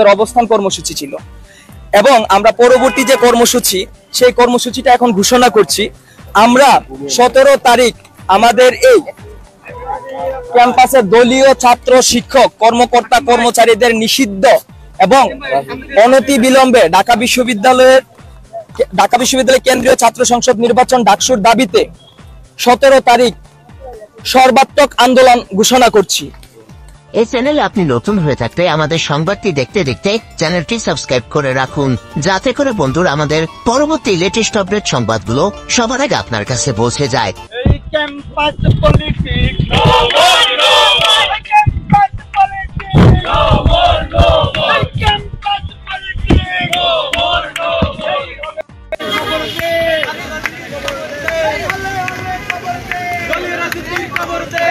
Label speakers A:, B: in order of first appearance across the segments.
A: অবস্থান কর্মসূচি ছিল এবং আমরা পরবর্তী যে কর্মসূচি সেই কর্মসূচিটা এখন ঘোষণা করছি। আমরা 17 তারিখ আমাদের এই ক্যাম্পাসে দলীয় ছাত্র শিক্ষক কর্মকর্তা কর্মচারীদের নিষিদ্ধ এবং অনতি বিলম্বে ঢাকা বিশ্ববিদ্যালয় কেন্দ্রীয় ছাত্র সংসদ নির্বাচন ডাকসুর দাবিতে 17 তারিখ সর্বাত্মক আন্দোলন ঘোষণা করছি।
B: এই চ্যানেলে আপনি নতুন হয়ে থাকলে আমাদের সংবাদটি দেখতে দেখতে চ্যানেলটি সাবস্ক্রাইব করে রাখুন, যাতে করে বন্ধুরা আমাদের পরবর্তী লেটেস্ট আপডেট সংবাদগুলো সবার আগে আপনার কাছে পৌঁছে যায়।
C: এই campus politics no more, no more, campus politics no more, no more, campus politics no more, no more. খবর দে, দলীয় রাজনীতির খবর দে।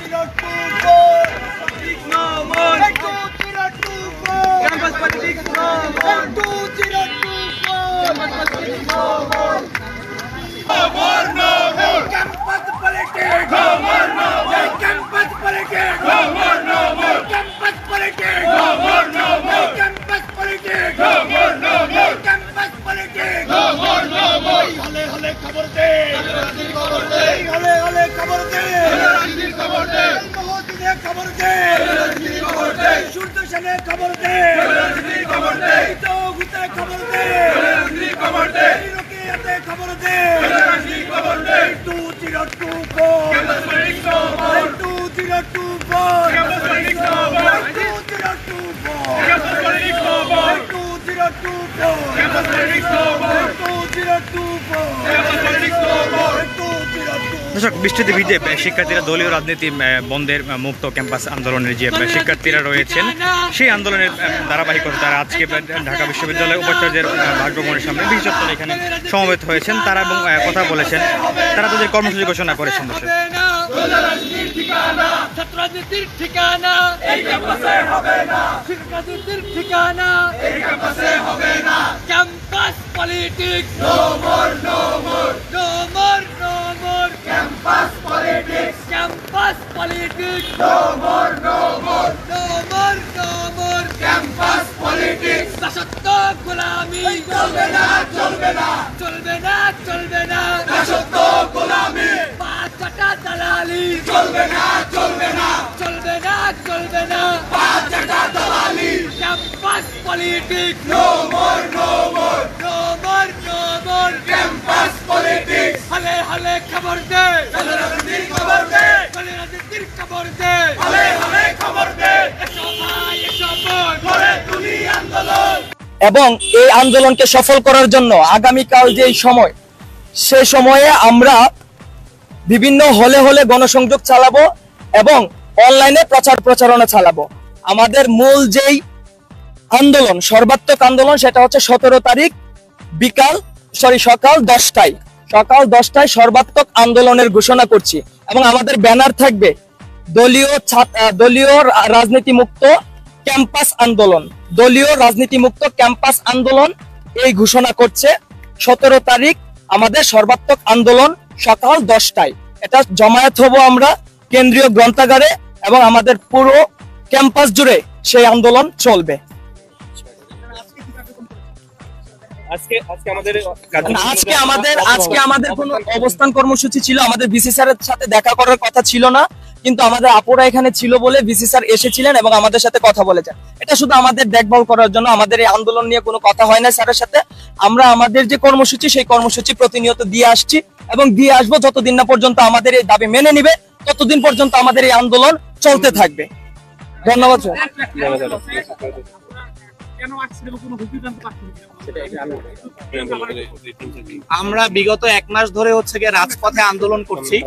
C: 2024 no more, 2024 campus politics no more, 2024 campus politics no more. No more, no more. Campus politics. No more, no more. Campus politics. No more, no more. Campus politics. No more, no more. Campus politics. No more, no more. Campus politics. No more, no more. Hale hale खबर दे. खबर दे. हले हले खबर दे. खबर दे. मोदी ने खबर दे. खबर दे. सुरदर्शने खबर दे. खबर दे. तो गुते खबर दे. खबर दे. रोकियाते खबर दे. खबर दे 2024 कैंपस पॉलिटिक्स नो मोर 2024 कैंपस पॉलिटिक्स नो मोर 2024 कैंपस पॉलिटिक्स नो मोर 2024 कैंपस पॉलिटिक्स नो मोर 2024 कैंपस पॉलिटिक्स नो मोर 2024।
D: দর্শক, বৃষ্টিতে ভিজে শিক্ষার্থীরা দলীয় রাজনীতি বন্ধের মুক্ত ক্যাম্পাস আন্দোলনের যে শিক্ষার্থীরা রয়েছেন সেই আন্দোলনের ধারাবাহিকতা তারা আজকে ঢাকা বিশ্ববিদ্যালয়ের উপাচার্যের বাসভবনের সামনে বিশ্ববিদ্যালয় এখানে সমবেত হয়েছেন তারা এবং কথা বলেছেন। তারা তাদের কর্মসূচি ঘোষণা করেছেন।
C: ছাত্ররাজনীতির ঠিকানা এই ক্যাম্পাসে হবে না, শিক্ষার্থীদের ঠিকানা এই ক্যাম্পাসে হবে না। Campus politics no more, no more, no more, no more. Campus politics, campus politics no more, no more, no more, no more. Campus politics দাসত্ব গোলামি চলবে না, চলবে না, চলবে না, চলবে না। দাসত্ব গোলামি পাঁচটা দালালি চলবে না, চলবে না, চলবে না, চলবে না। পাঁচটা দালালি campus politics no more, no more, no more, no more. Campus politics হলে হলে খবর দে, দলীয় রাজনীতির খবর দে, দলীয় রাজনীতির খবর দে, হলে হলে খবর দে। এসো ভাই এসো বোন করে তুলি আন্দোলন
A: এবং এই আন্দোলনকে সফল করার জন্য আগামীকাল যে সময় সেই সময়ে আমরা বিভিন্ন হলে হলে গণসংযোগ চালাবো এবং অনলাইনে প্রচার প্রচারণা চালাবো। আমাদের মূল যেই আন্দোলন সর্বাত্মক আন্দোলন সেটা হচ্ছে 17 তারিখ সকাল 10টায় সর্বাত্মক আন্দোলনের ঘোষণা করছি এবং আমাদের ব্যানার থাকবে দলীয় রাজনীতি মুক্ত ক্যাম্পাস আন্দোলন, দলীয় রাজনীতি মুক্ত ক্যাম্পাস আন্দোলন এই ঘোষণা করছে। 17 তারিখ আমাদের সর্বাত্মক আন্দোলন সকাল 10টায়। এটা জমায়েত হব আমরা কেন্দ্রীয় গ্রন্থাগারে এবং আমাদের পুরো ক্যাম্পাস জুড়ে সেই আন্দোলন চলবে। আজকে আমাদের কোনো অবস্থান কর্মসূচি ছিল, আমাদের ভিসি স্যারের সাথে দেখা করার কথা ছিল না, কিন্তু আমাদের আপুরা এখানে ছিল বলে ভিসি স্যার এসেছিলেন এবং আমাদের সাথে কথা বলেছেন। এটা শুধু আমাদের দেখভাল করার জন্য, আমাদের এই আন্দোলন নিয়ে কোনো কথা হয় না স্যারের সাথে। আমরা আমাদের যে কর্মসূচি সেই কর্মসূচি প্রতিনিয়ত দিয়ে আসছি এবং দিয়ে আসবো যতদিন না পর্যন্ত আমাদের এই দাবি মেনে নিবে ততদিন পর্যন্ত আমাদের এই আন্দোলন চলতে থাকবে। ধন্যবাদ স্যার।
E: আমরা বিগত 1 মাস ধরে হচ্ছে গিয়ে রাজপথে আন্দোলন করছি।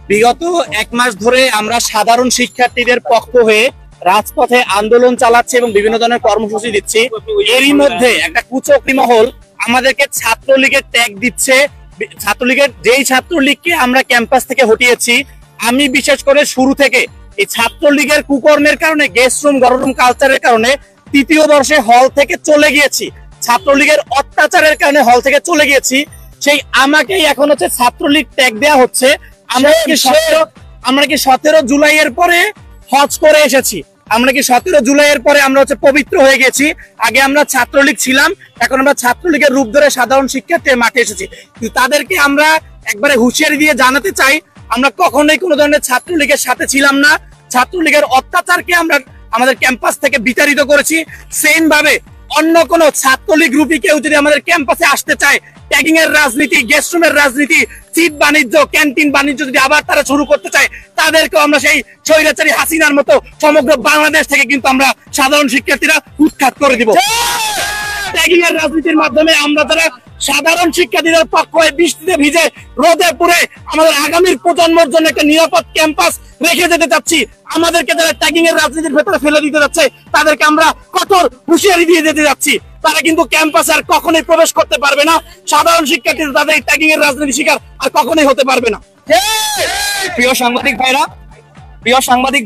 E: বিগত 1 মাস ধরে আমরা সাধারণ শিক্ষার্থীদের পক্ষ হয়ে রাজপথে আন্দোলন চালাচ্ছি এবং বিভিন্ন ধরনের কর্মসূচি দিচ্ছি। এরই মধ্যে একটা কুচক্রী মহল আমাদেরকে ছাত্রলীগের ট্যাগ দিচ্ছে। ছাত্রলীগের যেই ছাত্রলীগকে আমরা ক্যাম্পাস থেকে হটিয়েছি, আমি বিশেষ করে শুরু থেকে এই ছাত্রলীগের কুকর্মের কারণে, গেস্ট রুম গরম কালচারের কারণে 3য় বর্ষে হল থেকে চলে গিয়েছি। ছাত্রলীগের অত্যাচারের কারণে হল থেকে চলে গিয়েছি। সেই আমাকেই এখন হচ্ছে ছাত্রলীগ ট্যাগ দেওয়া হচ্ছে। আমরা আমরা কি 17 জুলাইয়ের পরে হজ করে এসেছি? আমরা কি 17 জুলাইয়ের পরে আমরা হচ্ছে পবিত্র হয়ে গেছি? আগে আমরা ছাত্রলীগ ছিলাম, এখন আমরা ছাত্রলীগের রূপ ধরে সাধারণ শিক্ষার্থী মাঠে এসেছি। কিন্তু তাদেরকে আমরা একবারে হুঁশিয়ারি দিয়ে জানাতে চাই, আমরা কখনোই কোনো ধরনের ছাত্রলীগের সাথে ছিলাম না। ছাত্রলীগের অত্যাচারকে আমরা আমাদের ক্যাম্পাস থেকে বিতাড়িত করেছি। সেম ভাবে অন্য কোন ছাত্রলীগ গ্রুপে কেউ যদি আমাদের ক্যাম্পাসে আসতে চায়, ট্যাগিং এর রাজনীতি, গেস্ট রুমের রাজনীতি, সিট বাণিজ্য, ক্যান্টিন বাণিজ্য যদি আবার তারা শুরু করতে চায়, তাদেরকেও আমরা সেই স্বৈরাচারী হাসিনার মতো সমগ্র বাংলাদেশ থেকে কিন্তু আমরা সাধারণ শিক্ষার্থীরা উৎখাত করে দিব। ট্যাগিং এর রাজনীতির মাধ্যমে আমরা তারা সাধারণ শিক্ষার্থীদের পক্ষ হয়ে বৃষ্টিতে ভিজে রোদে পুড়ে আমাদের আগামীর প্রজন্মের জন্য একটা নিরাপদ ক্যাম্পাস রেখে যেতে চাচ্ছি। আমাদেরকে যারা ট্যাগিং এর রাজনীতির ভেতরে ফেলে দিতে যাচ্ছে, তাদেরকে আমরা কঠোর হুঁশিয়ারি দিয়ে যেতে যাচ্ছি। তারা কিন্তু ক্যাম্পাসে আর কখনোই প্রবেশ করতে পারবে না। সাধারণ শিক্ষার্থীরা তাদের এই ট্যাগিং এর রাজনীতি শিকার আর কখনোই হতে পারবে না।
A: প্রিয় সাংবাদিক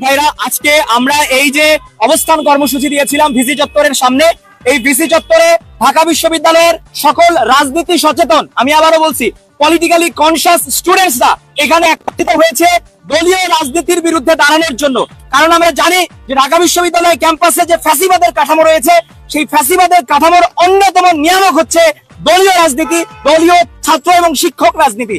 A: ভাইরা, আজকে আমরা এই যে অবস্থান কর্মসূচি দিয়েছিলাম ভিসি চত্বরের সামনে, এই ভিসি চত্বরে ঢাকা বিশ্ববিদ্যালয়ের সকল রাজনীতি সচেতন, আমি আবারও বলছি পলিটিক্যালি কনসিয়াস স্টুডেন্টসরা এখানে একত্রিত হয়েছে দলীয় রাজনীতির বিরুদ্ধে দাঁড়ানোর জন্য। কারণ আমরা জানি যে ঢাকা বিশ্ববিদ্যালয় ক্যাম্পাসে যে ফ্যাসিবাদের কাঠামো রয়েছে, সেই ফ্যাসিবাদের কাঠামোর অন্যতম নিয়ামক হচ্ছে দলীয় রাজনীতি, দলীয় ছাত্র এবং শিক্ষক রাজনীতি।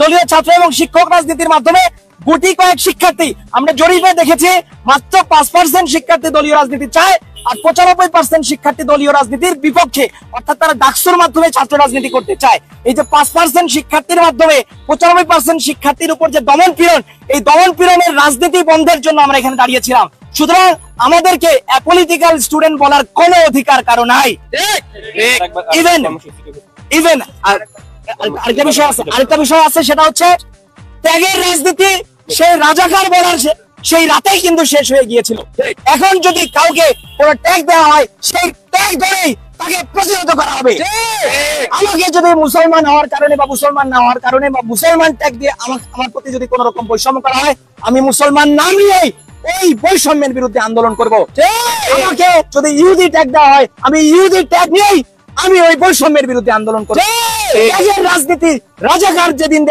A: দলীয় ছাত্র এবং শিক্ষক রাজনীতির মাধ্যমে গুটি কয়েক শিক্ষার্থী, আমরা জরিপে দেখেছি মাত্র 5% শিক্ষার্থী দলীয় রাজনীতি চায় আর 95% শিক্ষার্থী দলীয় রাজনীতির বিপক্ষে, অর্থাৎ তারা ডাকসুর মাধ্যমে ছাত্র রাজনীতি করতে চায়। এই যে 5% শিক্ষার্থীর মাধ্যমে 95% শিক্ষার্থীর উপর যে দমন পীড়ন, এই দমন পীড়নের রাজনীতি বন্ধের জন্য আমরা এখানে দাঁড়িয়েছিলাম। সুতরাং আমাদেরকে অ্যাপলিটিক্যাল স্টুডেন্ট বলার কোনো অধিকার কারো নাই। ইভেন আরেকটা বিষয় আছে, সেটা হচ্ছে ত্যাগের রাজনীতি সেই রাজাকার বলার সেই রাতেই কিন্তু শেষ হয়ে গিয়েছিল। এখন যদি কাউকে কোনো ট্যাগ দেওয়া হয়, সেই ট্যাগ ধরেই তাকে প্রতিহত করা হবে। আমাকে যদি মুসলমান হওয়ার কারণে বা মুসলমান না হওয়ার কারণে বা মুসলমান ট্যাগ দিয়ে আমার প্রতি যদি কোন রকম বৈষম্য করা হয়, আমি মুসলমান নাম নিয়েই এই বৈষম্যের বিরুদ্ধে আন্দোলন করব। আমাকে যদি ইহুদি ট্যাগ দেওয়া হয়, আমি ইহুদি ট্যাগ নিয়েই আমি ওই বৈষম্যের বিরুদ্ধে আন্দোলন করব। ট্যাগের রাজনীতি, রাজাকার যেদিন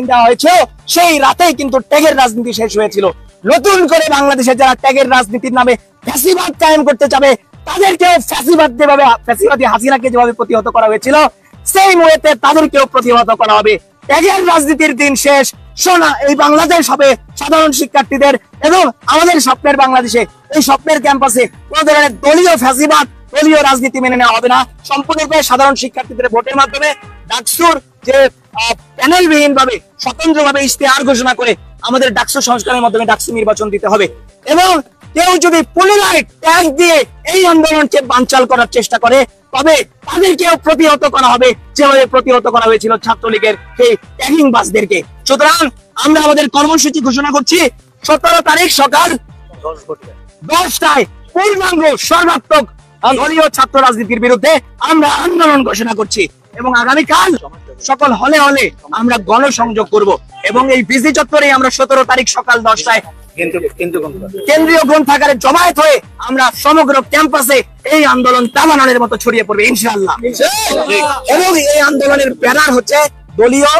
A: দেওয়া হয়েছিল, সেই রাতেই কিন্তু ট্যাগের রাজনীতি শেষ হয়েছিল। নতুন করে বাংলাদেশে যারা ট্যাগের রাজনীতির নামে ফ্যাসিবাদ কায়েম করতে যাবে, তাদেরকেও ফ্যাসিবাদী হাসিনাকে যেভাবে প্রতিহত করা হয়েছিল, সেই মুহূর্তে তাদেরকেও প্রতিহত করা হবে। ট্যাগের রাজনীতির দিন শেষ। সোনা এই বাংলাদেশ হবে সাধারণ শিক্ষার্থীদের, এবং আমাদের স্বপ্নের বাংলাদেশে, এই স্বপ্নের ক্যাম্পাসে কোন ধরনের দলীয় ফ্যাসিবাদ, দলীয় রাজনীতি মেনে নেওয়া হবে না। সম্পূর্ণরূপে সাধারণ শিক্ষার্থীদের ভোটের মাধ্যমে ডাকসুর যে প্যানেলবিহীন ভাবে স্বতন্ত্রভাবে ইশতেহার ঘোষণা করে আমাদের ডাকসু সংস্কারের মাধ্যমে ডাকসু নির্বাচন দিতে হবে। এবং কেউ যদি পুনরায় ট্যাগ দিয়ে এই আন্দোলনকে বানচাল করার চেষ্টা করে, তবে তাদেরকেও প্রতিহত করা হবে, যেভাবে প্রতিহত করা হয়েছিল ছাত্রলীগের সেই ট্যাগিং বাসদেরকে। সুতরাং আমরা আমাদের কর্মসূচি ঘোষণা করছি 17 তারিখ সকাল 10টায় পূর্ণাঙ্গ সর্বাত্মক দলীয় ছাত্র রাজনীতির বিরুদ্ধে আমরা আন্দোলন ঘোষণা করছি। এবং আগামীকাল সকল হলে হলে আমরা গণসংযোগ করব, এবং এই বিজি চত্বরে আমরা 17 তারিখ সকাল 10টায় কেন্দ্রীয় গ্রন্থাগারে জমায়েত হয়ে আমরা সমগ্র ক্যাম্পাসে এই আন্দোলন তামানের মতো ছড়িয়ে পড়বে ইনশাআল্লাহ। এবং এই আন্দোলনের ব্যানার হচ্ছে দলীয়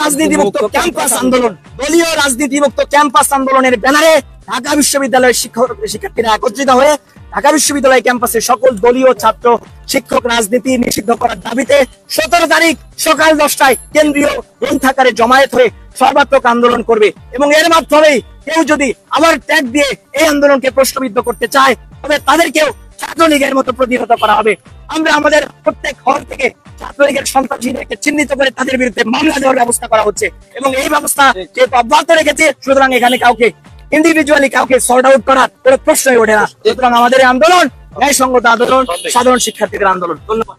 A: রাজনীতিমুক্ত ক্যাম্পাস আন্দোলন। দলীয় রাজনীতিমুক্ত ক্যাম্পাস আন্দোলনের ব্যানারে ঢাকা বিশ্ববিদ্যালয়ের শিক্ষার্থীরা একত্রিত হয়ে ঢাকা বিশ্ববিদ্যালয় ক্যাম্পাসে সকল দলীয় ছাত্র শিক্ষক রাজনীতি নিষিদ্ধ করার দাবিতে 17 তারিখ সকাল 10টায় কেন্দ্রীয় গ্রন্থাগারে জমায়েত হয়ে সর্বাত্মক আন্দোলন করবে। এবং এর মাধ্যমে কেউ যদি আবার ট্যাগ দিয়ে এই আন্দোলনকে প্রশ্নবিদ্ধ করতে চায়, তবে তাদেরকেও ছাত্রলীগের মতো প্রতিহত করা হবে। আমরা আমাদের প্রত্যেক হল থেকে ছাত্রলীগের সন্ত্রাসীদেরকে চিহ্নিত করে তাদের বিরুদ্ধে মামলা দেওয়ার ব্যবস্থা করা হচ্ছে, এবং এই ব্যবস্থা যেহেতু অব্যাহত রেখেছে, সুতরাং এখানে কাউকে ইন্ডিভিজুয়ালি কাউকে সর্ট আউট করার কোনো প্রশ্নই ওঠে না। সুতরাং আমাদের আন্দোলন ন্যায়সঙ্গত আন্দোলন, সাধারণ শিক্ষার্থীদের আন্দোলন। ধন্যবাদ।